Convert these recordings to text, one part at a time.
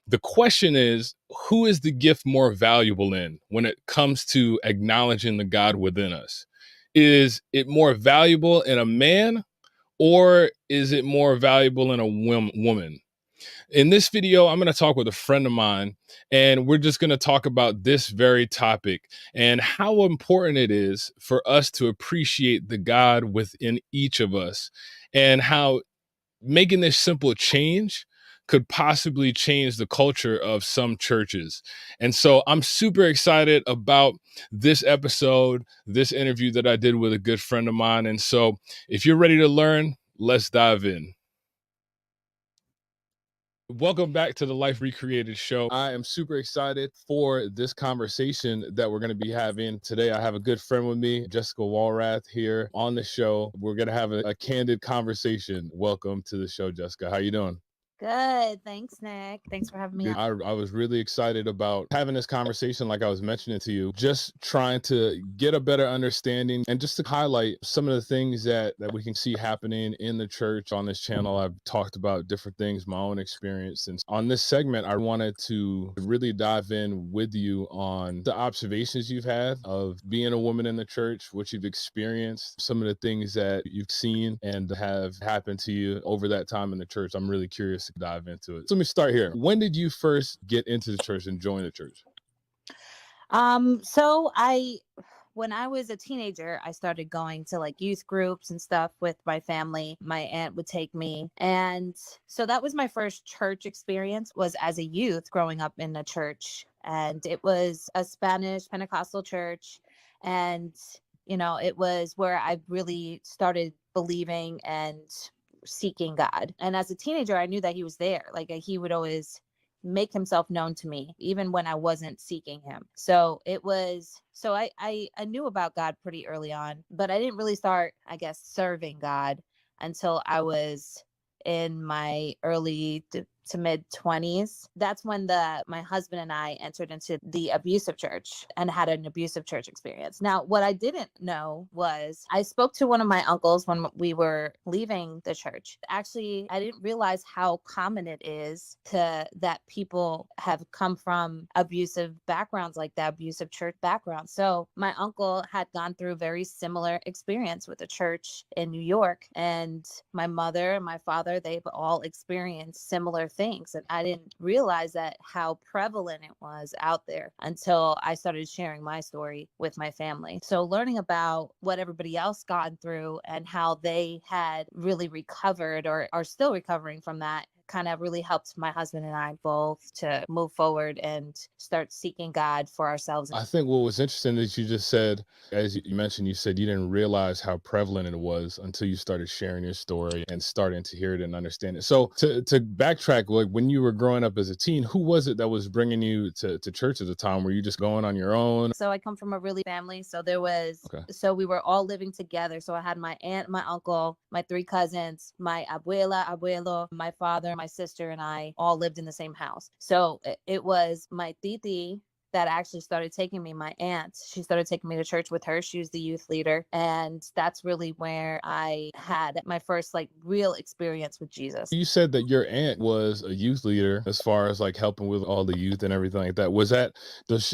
The question is, who is the gift more valuable in when it comes to acknowledging the God within us? Is it more valuable in a man, or is it more valuable in a woman? In this video, I'm going to talk with a friend of mine, and we're just going to talk about this very topic and how important it is for us to appreciate the God within each of us, and how making this simple change could possibly change the culture of some churches. And so I'm super excited about this episode, this interview that I did with a good friend of mine. And so if you're ready to learn, let's dive in. Welcome back to the Life Recreated show. I am super excited for this conversation that we're going to be having today. I have a good friend with me, Jessica Walrath, here on the show. We're going to have a candid conversation. Welcome to the show, Jessica. How you doing? Good. Thanks, Nick. Thanks for having me on. I was really excited about having this conversation, like I was mentioning to you, just trying to get a better understanding and just to highlight some of the things that we can see happening in the church. On this channel, I've talked about different things, my own experience. And on this segment, I wanted to really dive in with you on the observations you've had of being a woman in the church, what you've experienced, some of the things that you've seen and have happened to you over that time in the church. I'm really curious to dive into it. So let me start here. When did you first get into the church and join the church? When I was a teenager, I started going to like youth groups and stuff with my family. My aunt would take me. And so that was my first church experience, was as a youth growing up in a church. And it was a Spanish Pentecostal church. And, it was where I really started believing and seeking God. And as a teenager, I knew that he was there. Like he would always make himself known to me, even when I wasn't seeking him. So I knew about God pretty early on, but I didn't really start, I guess, serving God until I was in my early to mid 20s. That's when my husband and I entered into the abusive church and had an abusive church experience. Now, what I didn't know was I spoke to one of my uncles when we were leaving the church. Actually, I didn't realize how common it is that people have come from abusive backgrounds, like that abusive church background. So my uncle had gone through a very similar experience with a church in New York, and my mother and my father, they've all experienced similar things. And I didn't realize how prevalent it was out there until I started sharing my story with my family. So learning about what everybody else gone through and how they had really recovered or are still recovering from that kind of really helped my husband and I both to move forward and start seeking God for ourselves. I think what was interesting is you just said, as you mentioned, you said you didn't realize how prevalent it was until you started sharing your story and starting to hear it and understand it. So to backtrack, like when you were growing up as a teen, who was it that was bringing you to church at the time? Were you just going on your own? So I come from a really family. So Okay. so we were all living together. So I had my aunt, my uncle, my three cousins, my abuela, abuelo, my father, my sister, and I all lived in the same house. So it was my titi that actually started taking me, my aunt. She started taking me to church with her. She was the youth leader. And that's really where I had my first like real experience with Jesus. You said that your aunt was a youth leader as far as like helping with all the youth and everything like that.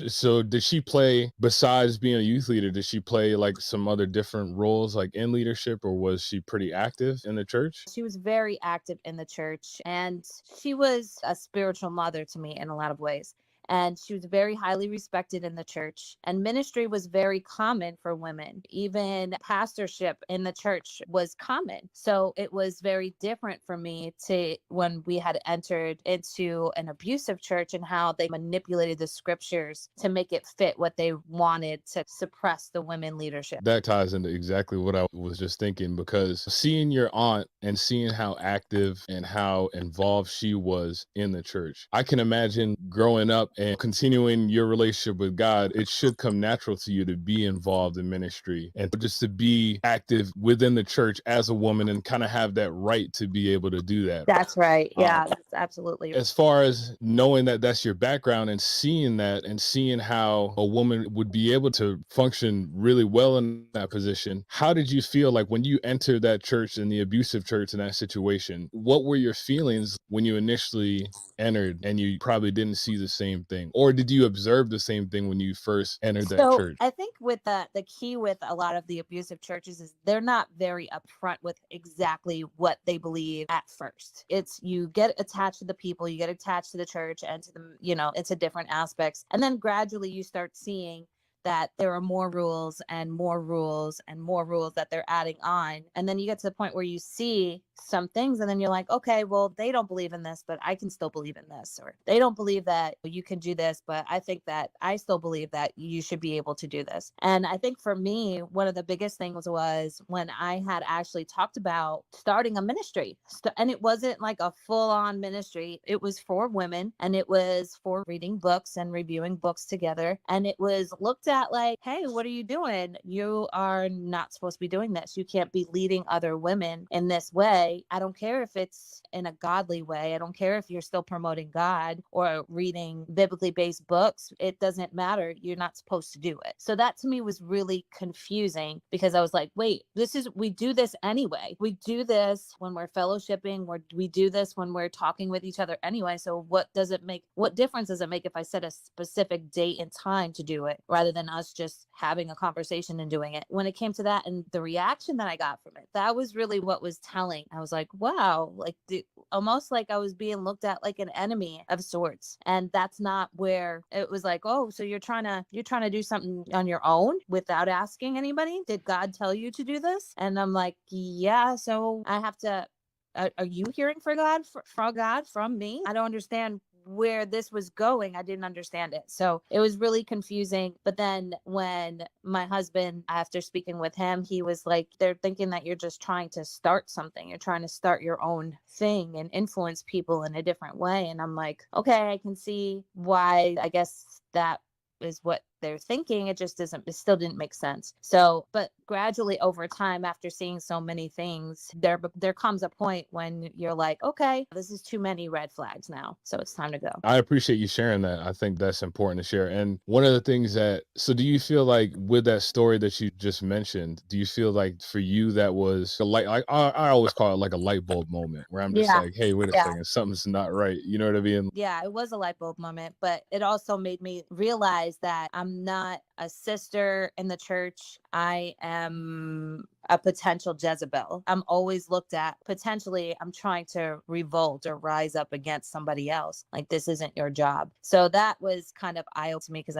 So did she play, besides being a youth leader, did she play like some other different roles like in leadership, or was she pretty active in the church? She was very active in the church, and she was a spiritual mother to me in a lot of ways. And she was very highly respected in the church. And ministry was very common for women. Even pastorship in the church was common. So it was very different for me to when we had entered into an abusive church and how they manipulated the scriptures to make it fit what they wanted to suppress the women leadership. That ties into exactly what I was just thinking, because seeing your aunt and seeing how active and how involved she was in the church, I can imagine growing up and continuing your relationship with God, it should come natural to you to be involved in ministry and just to be active within the church as a woman and kind of have that right to be able to do that. That's right. Um, Yeah, that's absolutely. as far as knowing that that's your background and seeing that and seeing how a woman would be able to function really well in that position, how did you feel like when you entered that church and the abusive church in that situation? What were your feelings when you initially entered and you probably didn't see the same thing? Or did you observe the same thing when you first entered that So church? I think with the key with a lot of the abusive churches is they're not very upfront with exactly what they believe at first. It's you get attached to the people, you get attached to the church and to the, into different aspects. And then gradually you start seeing that there are more rules and more rules and more rules that they're adding on. And then you get to the point where you see some things and then you're like, okay, well, they don't believe in this, but I can still believe in this. Or they don't believe that you can do this, but I think that I still believe that you should be able to do this. And I think for me, one of the biggest things was when I had actually talked about starting a ministry. And it wasn't like a full on ministry. It was for women and it was for reading books and reviewing books together. And it was looked at like, hey, what are you doing? You are not supposed to be doing this. You can't be leading other women in this way. I don't care if it's in a godly way. I don't care if you're still promoting God or reading biblically based books. It doesn't matter. You're not supposed to do it. So that to me was really confusing because I was like, wait, we do this anyway. We do this when we're fellowshipping, we do this when we're talking with each other anyway. So what difference does it make if I set a specific date and time to do it rather than us just having a conversation and doing it? When it came to that and the reaction that I got from it, that was really what was telling. I was like, wow, like almost like I was being looked at like an enemy of sorts. And that's not where it was like, oh, so you're trying to do something on your own without asking anybody? Did God tell you to do this? And I'm like, yeah, so I have to are you hearing from God from me? I don't understand where this was going. I didn't understand it. So it was really confusing. But then when my husband, after speaking with him, he was like, they're thinking that you're just trying to start something. You're trying to start your own thing and influence people in a different way. And I'm like, okay, I can see why. I guess that is what they're thinking. It still didn't make sense. So, but gradually over time, after seeing so many things, there comes a point when you're like, okay, this is too many red flags now. So it's time to go. I appreciate you sharing that. I think that's important to share. And one of the things so do you feel like with that story that you just mentioned, do you feel like for you that was a light, like I always call it like a light bulb moment where I'm just Yeah. like, hey, wait a Yeah. second, something's not right. You know what I mean? Yeah, it was a light bulb moment, but it also made me realize that I'm not a sister in the church. I am a potential Jezebel. I'm always looked at potentially I'm trying to revolt or rise up against somebody else. Like this isn't your job. So that was kind of eye-opening to me because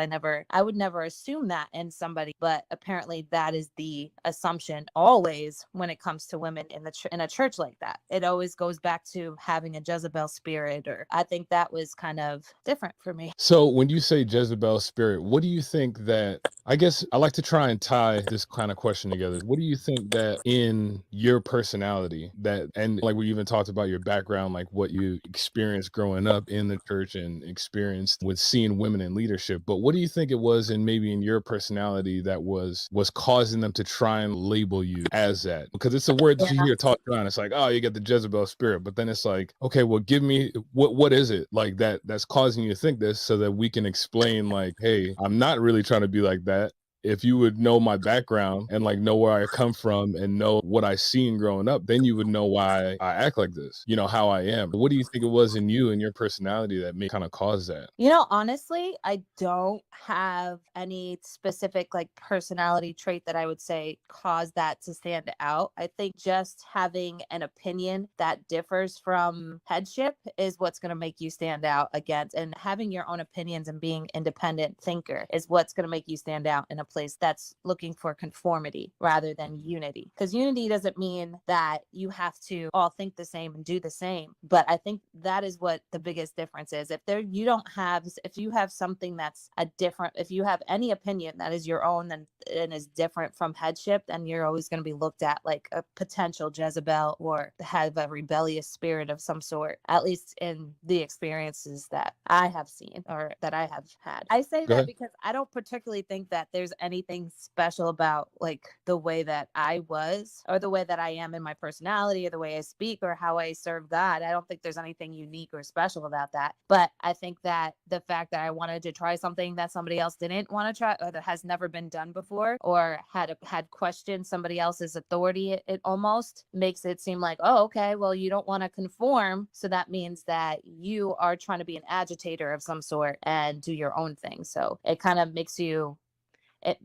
I would never assume that in somebody, but apparently that is the assumption always when it comes to women in a church like that. It always goes back to having a Jezebel spirit, or I think that was kind of different for me. So when you say Jezebel spirit, what do you think that, I guess I like to try and tie this kind of question together. What do you think that in your personality and like we even talked about your background, like what you experienced growing up in the church and experienced with seeing women in leadership, but what do you think it was maybe in your personality that was causing them to try and label you as that? Because it's a word that you hear talked around. It's like, oh, you get the Jezebel spirit, but then it's like, okay, well, give me what is it like that's causing you to think this so that we can explain like, hey, I'm not really trying to be like that. If you would know my background and like know where I come from and know what I seen growing up, then you would know why I act like this, how I am. What do you think it was in you and your personality that may kind of cause that? Honestly, I don't have any specific like personality trait that I would say caused that to stand out. I think just having an opinion that differs from headship is what's going to make you stand out against, and having your own opinions and being independent thinker is what's going to make you stand out in a workplace that's looking for conformity rather than unity. Because unity doesn't mean that you have to all think the same and do the same. But I think that is what the biggest difference is. If you have something that's a different, if you have any opinion that is your own and is different from headship, then you're always going to be looked at like a potential Jezebel or have a rebellious spirit of some sort, at least in the experiences that I have seen or that I have had. I say Go that ahead. because I don't particularly think that there's anything special about like the way that I was or the way that I am in my personality or the way I speak or how I serve God. I don't think there's anything unique or special about that. But I think that the fact that I wanted to try something that somebody else didn't want to try or that has never been done before or had questioned somebody else's authority, it almost makes it seem like, oh, okay, well, you don't want to conform. So that means that you are trying to be an agitator of some sort and do your own thing. So it kind of makes you, it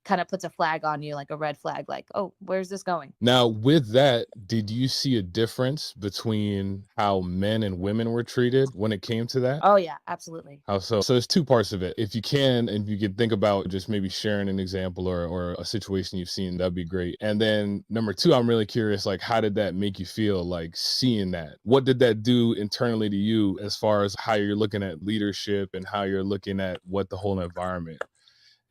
kind of puts a flag on you, like a red flag, like, oh, where's this going? Now, with that, did you see a difference between how men and women were treated when it came to that? Oh, yeah, absolutely. How so? So there's two parts of it. If you can, and you could think about just maybe sharing an example or a situation you've seen, that'd be great. And then number two, I'm really curious, like, how did that make you feel like seeing that? What did that do internally to you as far as how you're looking at leadership and how you're looking at what the whole environment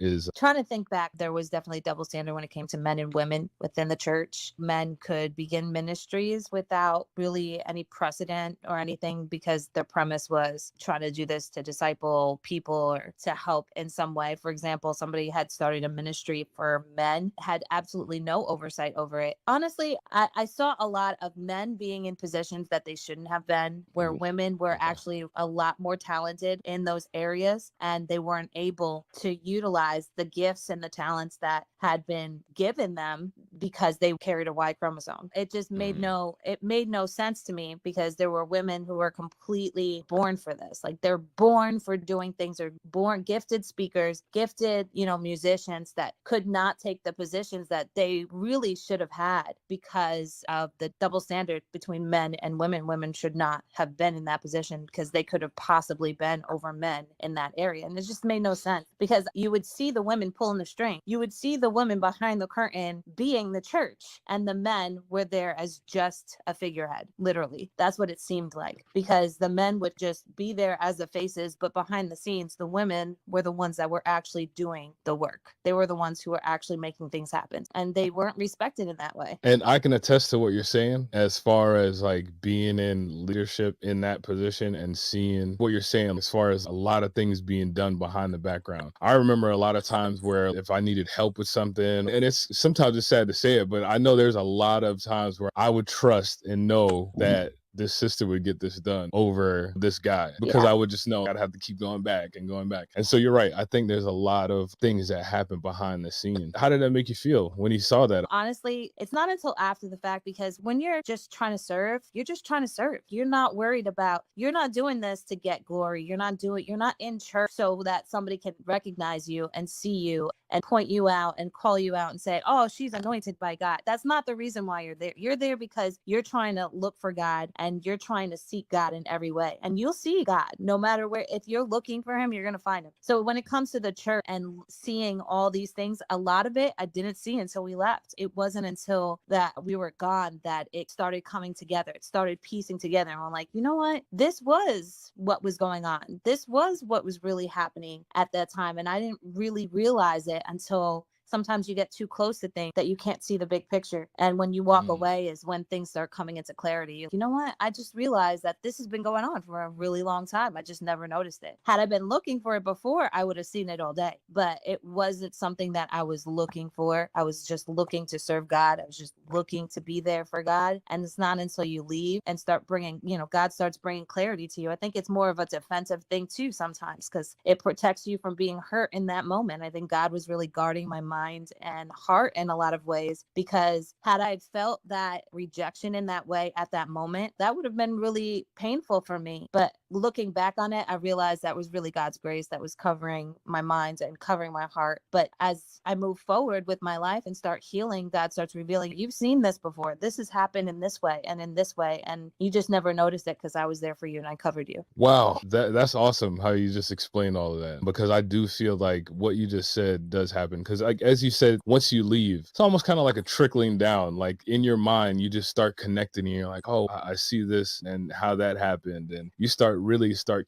is? Trying to think back, there was definitely double standard when it came to men and women within the church. Men could begin ministries without really any precedent or anything because their premise was trying to do this to disciple people or to help in some way. For example, somebody had started a ministry for men, had absolutely no oversight over it. Honestly, I saw a lot of men being in positions that they shouldn't have been, where Ooh, women were okay. actually a lot more talented in those areas and they weren't able to utilize the gifts and the talents that had been given them because they carried a Y chromosome. It just Mm, made no sense to me because there were women who were completely born for this. Like they're born for doing things, they're born gifted speakers, gifted, musicians that could not take the positions that they really should have had because of the double standard between men and women. Women should not have been in that position because they could have possibly been over men in that area. And it just made no sense because you would see the women pulling the string. You would see the women behind the curtain being the church, and the men were there as just a figurehead. Literally, that's what it seemed like, because the men would just be there as the faces, but behind the scenes, the women were the ones that were actually doing the work. They were the ones who were actually making things happen, and they weren't respected in that way. And I can attest to what you're saying as far as like being in leadership in that position and seeing what you're saying as far as a lot of things being done behind the background. I remember a lot of times where if I needed help with something, and it's sometimes it's sad to say it, but I know there's a lot of times where I would trust and know that this sister would get this done over this guy because Yeah. I would just know I'd have to keep going back and going back. And so you're right. I think there's a lot of things that happen behind the scenes. How did that make you feel when you saw that? Honestly, it's not until after the fact, because when you're just trying to serve, you're just trying to serve. You're not worried about, you're not doing this to get glory. You're not in church so that somebody can recognize you and see you and point you out and call you out and say, oh, she's anointed by God. That's not the reason why you're there. You're there because you're trying to look for God and you're trying to seek God in every way. And you'll see God no matter where. If you're looking for him, you're going to find him. So when it comes to the church and seeing all these things, a lot of it I didn't see until we left. It wasn't until that we were gone that it started coming together. It started piecing together. And I'm like, you know what? This was what was going on. This was what was really happening at that time. And I didn't really realize it until sometimes you get too close to things that you can't see the big picture. And when you walk Mm. away is when things start coming into clarity. You know what? I just realized that this has been going on for a really long time. I just never noticed it. Had I been looking for it before, I would have seen it all day. But it wasn't something that I was looking for. I was just looking to serve God. I was just looking to be there for God. And it's not until you leave and start bringing, God starts bringing clarity to you. I think it's more of a defensive thing too sometimes because it protects you from being hurt in that moment. I think God was really guarding my mind and heart in a lot of ways, because had I felt that rejection in that way at that moment, that would have been really painful for me. But looking back on it, I realized that was really God's grace that was covering my mind and covering my heart. But as I move forward with my life and start healing, God starts revealing, you've seen this before. This has happened in this way and in this way. And you just never noticed it because I was there for you and I covered you. Wow, that's awesome how you just explained all of that, because I do feel like what you just said does happen. Because like as you said, once you leave, it's almost kind of like a trickling down. Like in your mind, you just start connecting, and you're like, oh, I see this and how that happened, and you start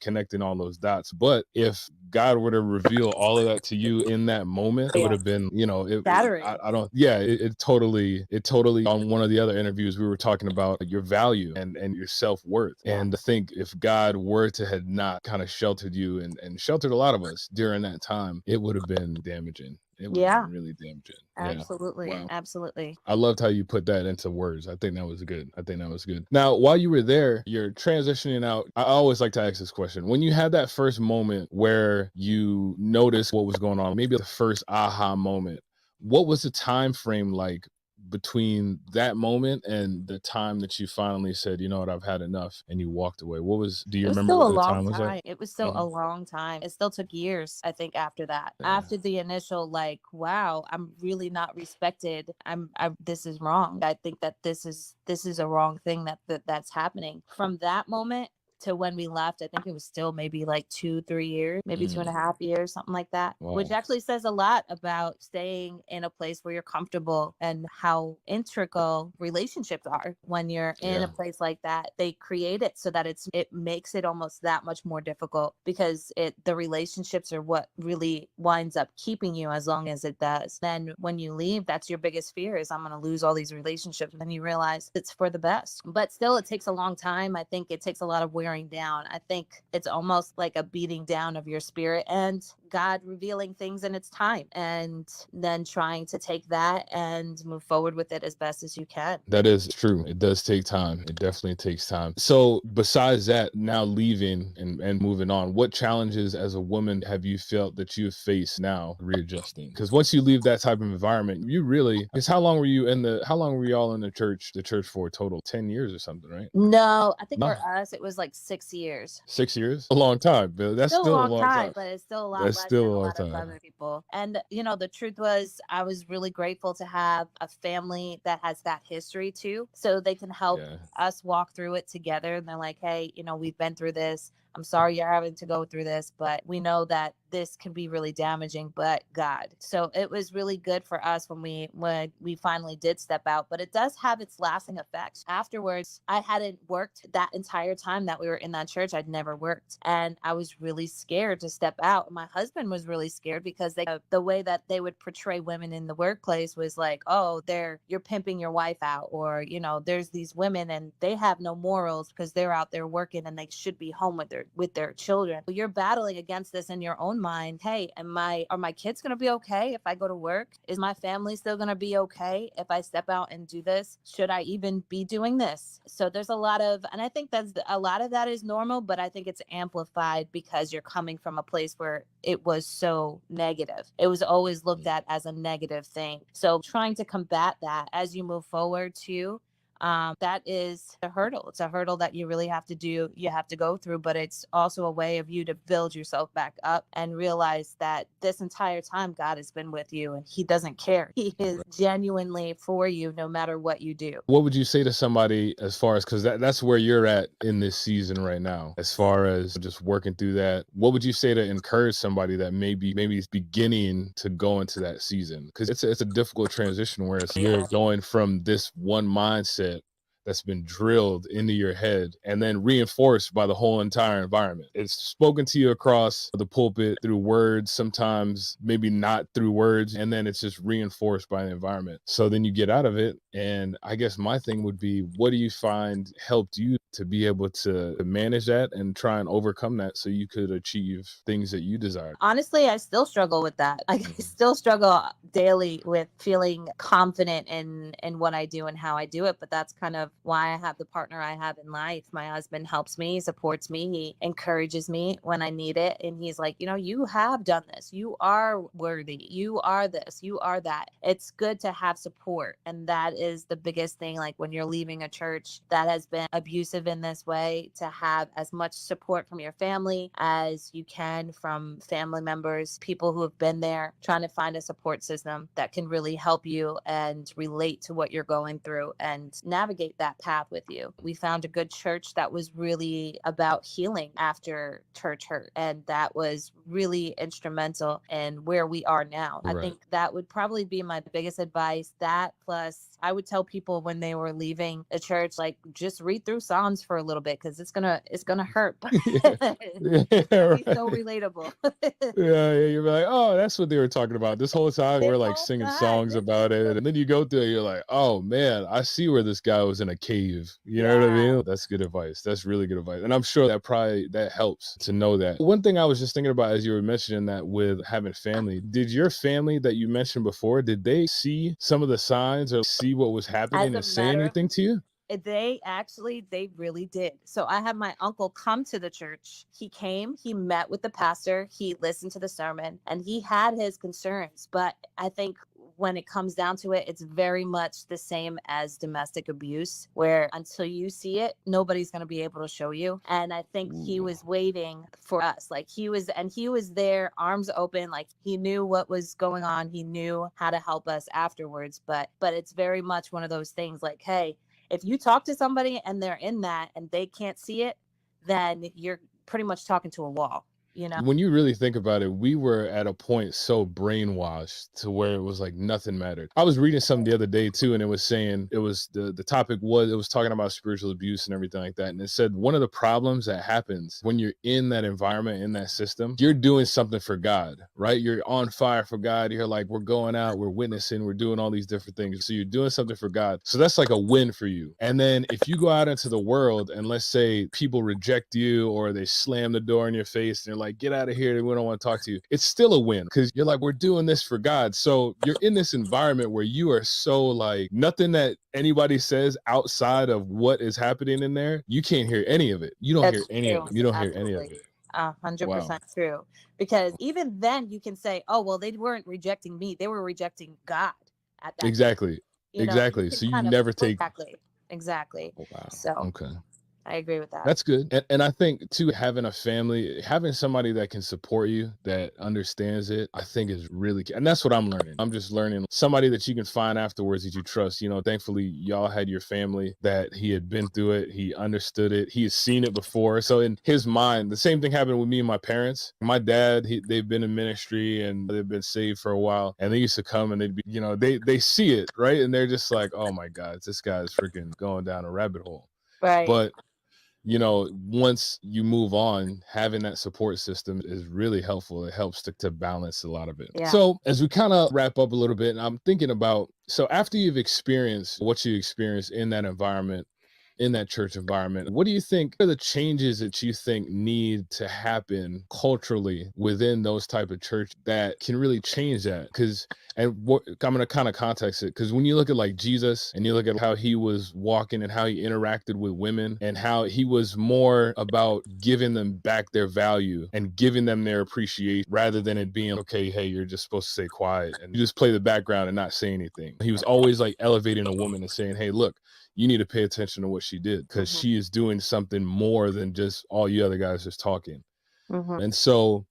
connecting all those dots. But if God were to reveal all of that to you in that moment, it would have been, Shattering. I don't, yeah, it totally, on one of the other interviews, we were talking about your value and your self-worth. And to think if God were to had not kind of sheltered you and sheltered a lot of us during that time, it would have been damaging. It would have been really damaging. Absolutely. Yeah. Wow. Absolutely. I loved how you put that into words. I think that was good. Now, while you were there, you're transitioning out. I always like to ask this question. When you had that first moment where you noticed what was going on, maybe the first aha moment, what was the time frame like between that moment and the time that you finally said, you know what, I've had enough, and you walked away? Do you It was remember still a what the long time was like? time. It was still a long time. It still took years, I think, after that. After the initial, like, wow, I'm really not respected. This is wrong. I think that this is a wrong thing that's happening. From that moment to when we left, I think it was still maybe like 2-3 years, maybe 2.5 years, something like that. Wow. Which actually says a lot about staying in a place where you're comfortable and how integral relationships are. When you're in a place like that, they create it so that it makes it almost that much more difficult, because the relationships are what really winds up keeping you as long as it does. Then when you leave, that's your biggest fear, is I'm going to lose all these relationships. And then you realize it's for the best. But still, it takes a long time. I think it takes a lot of wearing down. I think it's almost like a beating down of your spirit and God revealing things in its time, and then trying to take that and move forward with it as best as you can. That is true. It does take time. It definitely takes time. So besides that, now leaving and moving on, what challenges as a woman have you felt that you have faced now readjusting? Because once you leave that type of environment, you really, because how long were you all in the church for total? 10 years or something, right? No, I think for us, it was like 6 years. 6 years? A long time, but that's Still a still a long long time, time. but it's still a lot That's less still than a a long lot of time. other people. And, the truth was, I was really grateful to have a family that has that history too, so they can help us walk through it together. And they're like, hey, we've been through this. I'm sorry you're having to go through this, but we know that this can be really damaging, but God. So it was really good for us when we finally did step out, but it does have its lasting effects. Afterwards, I hadn't worked that entire time that we were in that church. I'd never worked. And I was really scared to step out. My husband was really scared because the way that they would portray women in the workplace was like, oh, you're pimping your wife out, or, there's these women and they have no morals because they're out there working and they should be home with their children. You're battling against this in your own mind. Hey, are my kids going to be okay if I go to work? Is my family still going to be okay if I step out and do this? Should I even be doing this? So there's a lot of, and I think a lot of that is normal, but I think it's amplified because you're coming from a place where it was so negative. It was always looked at as a negative thing. So trying to combat that as you move forward too, that is a hurdle. It's a hurdle that you really have to go through, but it's also a way of you to build yourself back up and realize that this entire time God has been with you and he doesn't care. He is genuinely for you no matter what you do. What would you say to somebody as far as, because that's where you're at in this season right now, as far as just working through that? What would you say to encourage somebody that maybe is beginning to go into that season? Because it's a difficult transition where you're going from this one mindset that's been drilled into your head and then reinforced by the whole entire environment. It's spoken to you across the pulpit through words, sometimes maybe not through words, and then it's just reinforced by the environment. So then you get out of it, and I guess my thing would be, what do you find helped you to be able to manage that and try and overcome that so you could achieve things that you desired? Honestly, I still struggle with that. I still struggle daily with feeling confident in what I do and how I do it, but that's kind of why I have the partner I have in life. My husband helps me, supports me, he encourages me when I need it. And he's like, you have done this. You are worthy. You are this. You are that. It's good to have support. And that is the biggest thing. Like when you're leaving a church that has been abusive in this way, to have as much support from your family as you can, from family members, people who have been there, trying to find a support system that can really help you and relate to what you're going through and navigate that path with you. We found a good church that was really about healing after church hurt, and that was really instrumental in where we are now. I Right. think that would probably be my biggest advice. That, plus I would tell people when they were leaving a church, like, just read through Psalms for a little bit, because it's gonna hurt, but Yeah. Yeah, it's gonna be so right. relatable. Yeah, yeah, you're like, oh, that's what they were talking about. This whole time This we're like whole singing time. songs about it. And then you go through it, you're like, oh man, I see where this guy was in a cave. You know what I Yeah. mean? That's good advice. That's really good advice. And I'm sure that helps to know that. One thing I was just thinking about as you were mentioning that with having family, did your family that you mentioned before, did they see some of the signs or see what was As happening a and say matter of anything to you? they really did. So I had my uncle come to the church. He came, he met with the pastor, he listened to the sermon, and he had his concerns. But I think when it comes down to it, it's very much the same as domestic abuse, where until you see it, nobody's going to be able to show you. And I think he Ooh. was waiting for us. Like he was there, arms open, like he knew what was going on. He knew how to help us afterwards. But it's very much one of those things like, hey, if you talk to somebody and they're in that and they can't see it, then you're pretty much talking to a wall, you know? When you really think about it, we were at a point so brainwashed to where it was like nothing mattered. I was reading something the other day too, and it was saying the topic was, it was talking about spiritual abuse and everything like that. And it said one of the problems that happens when you're in that environment, in that system, you're doing something for God, right? You're on fire for God. You're like, we're going out, we're witnessing, we're doing all these different things. So you're doing something for God. So that's like a win for you. And then if you go out into the world and let's say people reject you or they slam the door in your face and they're like, get out of here, we don't want to talk to you, it's still a win because you're like, we're doing this for God. So you're in this environment where you are so like, nothing that anybody says outside of what is happening in there, you can't hear any of it. You don't hear That's any of true. it. You don't hear any of Absolutely. it. Wow. 100% true. Because even then you can say, oh, well, they weren't rejecting me. They were rejecting God at that time. Exactly. You Exactly. can So you kind of never flip. take, Exactly. oh, wow. So Okay. I agree with that. That's good. And I think too, having a family, having somebody that can support you, that understands it, I think is really key. And that's what I'm learning. I'm just learning somebody that you can find afterwards that you trust. You know, thankfully y'all had your family that he had been through it. He understood it. He has seen it before. So in his mind, the same thing happened with me and my parents. My dad, they've been in ministry and they've been saved for a while. And they used to come and they'd be, you know, they see it, right? And they're just like, oh my God, this guy's freaking going down a rabbit hole. Right. But once you move on, having that support system is really helpful. It helps to balance a lot of it. Yeah. So as we kind of wrap up a little bit, I'm thinking about, so after you've experienced what you experienced in that environment, in that church environment, what do you think are the changes that you think need to happen culturally within those type of church that can really change that? Because and what I'm gonna kind of context it, because when you look at like Jesus and you look at how he was walking and how he interacted with women and how he was more about giving them back their value and giving them their appreciation rather than it being, okay, hey, you're just supposed to stay quiet and you just play the background and not say anything. He was always like elevating a woman and saying, hey, look, you need to pay attention to what she did because Mhm. she is doing something more than just all you other guys just talking. Mhm. And so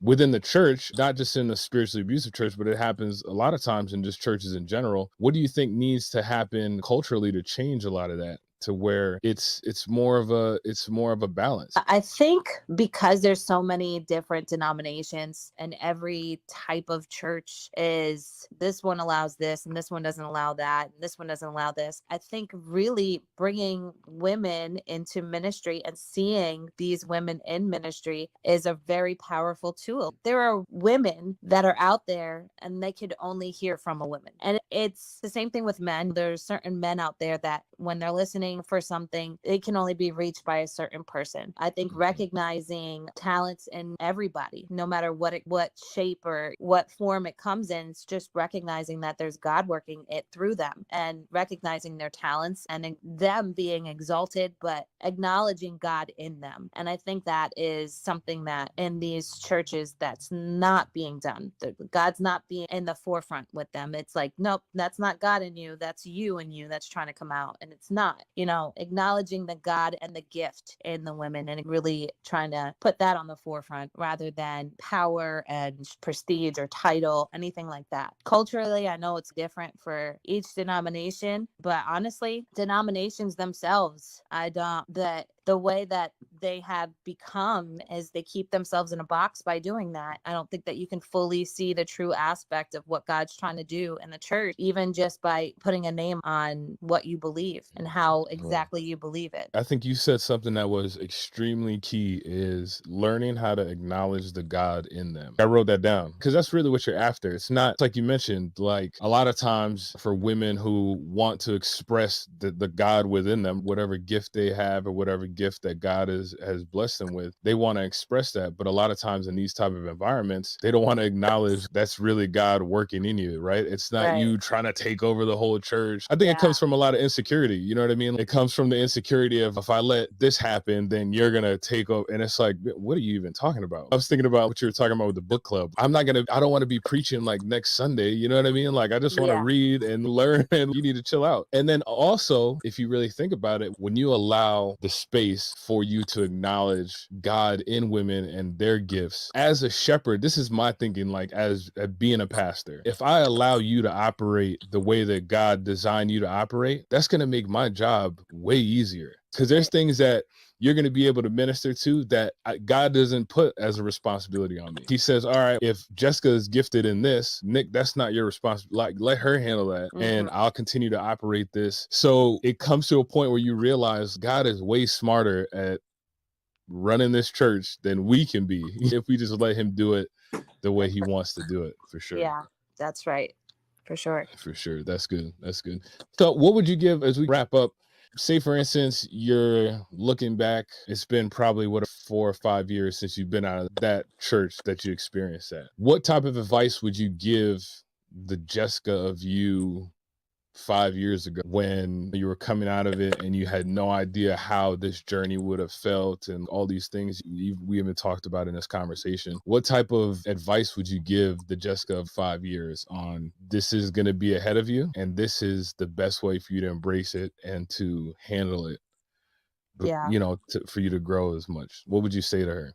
within the church, not just in the spiritually abusive church, but it happens a lot of times in just churches in general. What do you think needs to happen culturally to change a lot of that, to where it's more of a balance? I think because there's so many different denominations and every type of church is, this one allows this and this one doesn't allow that and this one doesn't allow this. I think really bringing women into ministry and seeing these women in ministry is a very powerful tool. There are women that are out there and they could only hear from a woman. And it's the same thing with men. There's certain men out there that when they're listening looking for something, it can only be reached by a certain person. I think recognizing talents in everybody, no matter what shape or what form it comes in, it's just recognizing that there's God working it through them and recognizing their talents and them being exalted, but acknowledging God in them. And I think that is something that in these churches that's not being done. God's not being in the forefront with them. It's like, nope, that's not God in you. That's you and you that's trying to come out. And it's not, acknowledging the God and the gift in the women and really trying to put that on the forefront rather than power and prestige or title, anything like that. Culturally, I know it's different for each denomination, but honestly, denominations themselves, the way that they have become is they keep themselves in a box by doing that. I don't think that you can fully see the true aspect of what God's trying to do in the church, even just by putting a name on what you believe and how exactly you believe it. I think you said something that was extremely key is learning how to acknowledge the God in them. I wrote that down because that's really what you're after. It's like you mentioned, like a lot of times for women who want to express the God within them, whatever gift they have or whatever gift that God has blessed them with, they want to express that. But a lot of times in these type of environments, they don't want to acknowledge that's really God working in you, right? It's not Right. you trying to take over the whole church. I think it Yeah. comes from a lot of insecurity. You know what I mean? It comes from the insecurity of if I let this happen, then you're gonna take over. And it's like, what are you even talking about? I was thinking about what you were talking about with the book club. I don't want to be preaching like next Sunday. You know what I mean? Like I just want to Yeah. read and learn, and you need to chill out. And then also, if you really think about it, when you allow the space for you to acknowledge God in women and their gifts as a shepherd, this is my thinking, like as being a pastor. If I allow you to operate the way that God designed you to operate, that's going to make my job way easier. Because there's things that you're going to be able to minister to that God doesn't put as a responsibility on me. He says, all right, if Jessica is gifted in this, Nick, that's not your responsibility. Like, let her handle that. And I'll continue to operate this. So it comes to a point where you realize God is way smarter at running this church than we can be if we just let him do it the way he wants to do it, for sure. Yeah, that's right. For sure. For sure. That's good. That's good. So what would you give as we wrap up? Say for instance, you're looking back, it's been probably 4 or 5 years since you've been out of that church that you experienced at. What type of advice would you give the Jessica of you 5 years ago when you were coming out of it and you had no idea how this journey would have felt and all these things we haven't talked about in this conversation? What type of advice would you give the Jessica of 5 years on this is going to be ahead of you and this is the best way for you to embrace it and to handle it, Yeah. for you to grow as much? What would you say to her?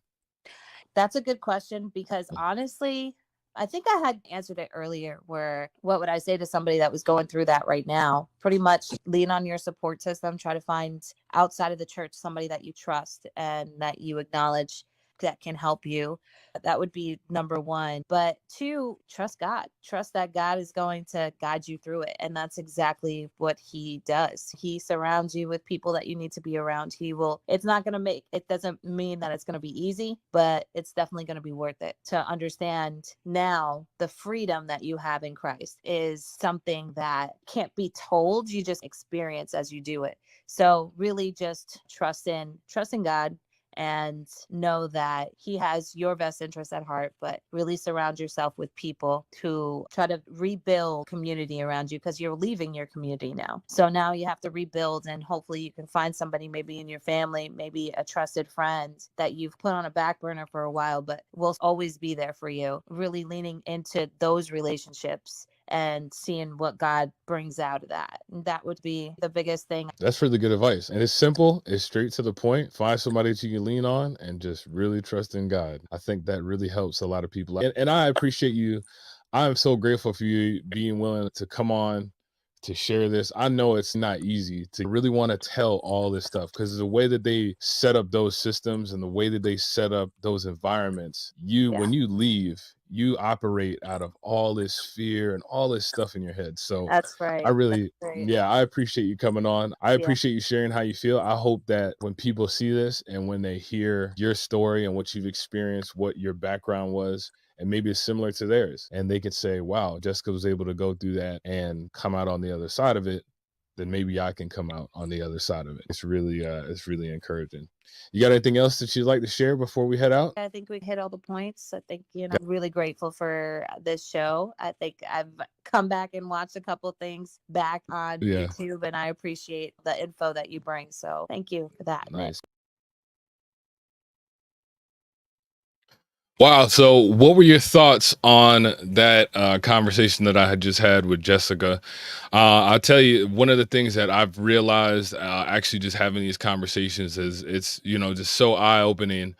That's a good question because honestly, I think I had answered it earlier where what would I say to somebody that was going through that right now? Pretty much lean on your support system, try to find outside of the church somebody that you trust and that you acknowledge that can help you. That would be number one. But two, trust God. Trust that God is going to guide you through it. And that's exactly what he does. He surrounds you with people that you need to be around. It's not going to it doesn't mean that it's going to be easy, but it's definitely going to be worth it to understand now the freedom that you have in Christ is something that can't be told. You just experience as you do it. So really just trust in God and know that he has your best interest at heart, but really surround yourself with people who try to rebuild community around you because you're leaving your community now. So now you have to rebuild, and hopefully you can find somebody maybe in your family, maybe a trusted friend that you've put on a back burner for a while, but will always be there for you. Really leaning into those relationships and seeing what God brings out of that. That would be the biggest thing. That's really good advice. And it's simple, it's straight to the point. Find somebody that you can lean on and just really trust in God. I think that really helps a lot of people. And I appreciate you. I'm so grateful for you being willing to come on to share this. I know it's not easy to really want to tell all this stuff because the way that they set up those systems and the way that they set up those environments, when you leave, you operate out of all this fear and all this stuff in your head. So That's right. I really, That's right. yeah, I appreciate you coming on. I Yeah. appreciate you sharing how you feel. I hope that when people see this and when they hear your story and what you've experienced, what your background was, and maybe it's similar to theirs, and they can say, wow, Jessica was able to go through that and come out on the other side of it, then maybe I can come out on the other side of it. It's really encouraging. You got anything else that you'd like to share before we head out? I think we hit all the points. I think, I'm really grateful for this show. I think I've come back and watched a couple things back on Yeah, YouTube, and I appreciate the info that you bring. So thank you for that, Nick. nice. Wow. So, what were your thoughts on that conversation that I had just had with Jessica? I'll tell you, one of the things that I've realized actually just having these conversations is it's, just so eye opening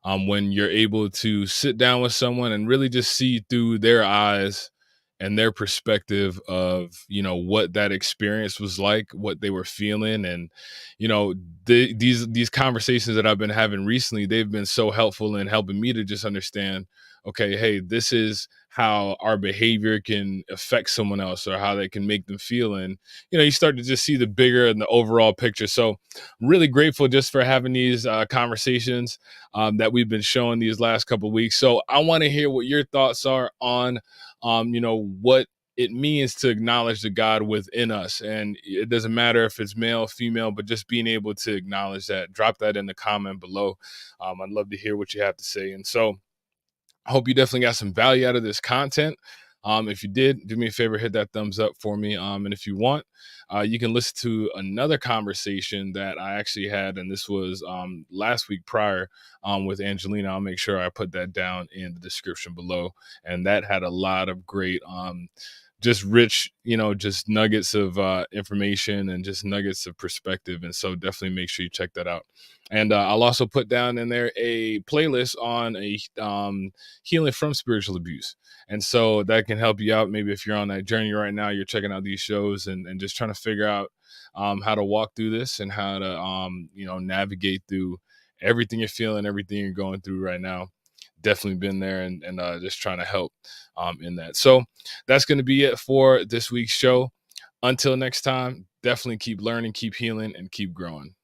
when you're able to sit down with someone and really just see through their eyes and their perspective of what that experience was like, what they were feeling. And these conversations that I've been having recently, they've been so helpful in helping me to just understand, okay, hey, this is how our behavior can affect someone else or how they can make them feel. And you start to just see the bigger and the overall picture. So really grateful just for having these conversations that we've been showing these last couple of weeks. So I want to hear what your thoughts are on what it means to acknowledge the God within us. And it doesn't matter if it's male, female, but just being able to acknowledge that. Drop that in the comment below. I'd love to hear what you have to say. And so I hope you definitely got some value out of this content. If you did, do me a favor, hit that thumbs up for me. And if you want, you can listen to another conversation that I actually had, and this was last week prior with Angelina. I'll make sure I put that down in the description below. And that had a lot of great just rich, just nuggets of information and just nuggets of perspective. And so definitely make sure you check that out. And I'll also put down in there a playlist on a healing from spiritual abuse. And so that can help you out. Maybe if you're on that journey right now, you're checking out these shows and just trying to figure out how to walk through this and how to, navigate through everything you're feeling, everything you're going through right now. Definitely been there and just trying to help in that. So that's going to be it for this week's show. Until next time, definitely keep learning, keep healing, and keep growing.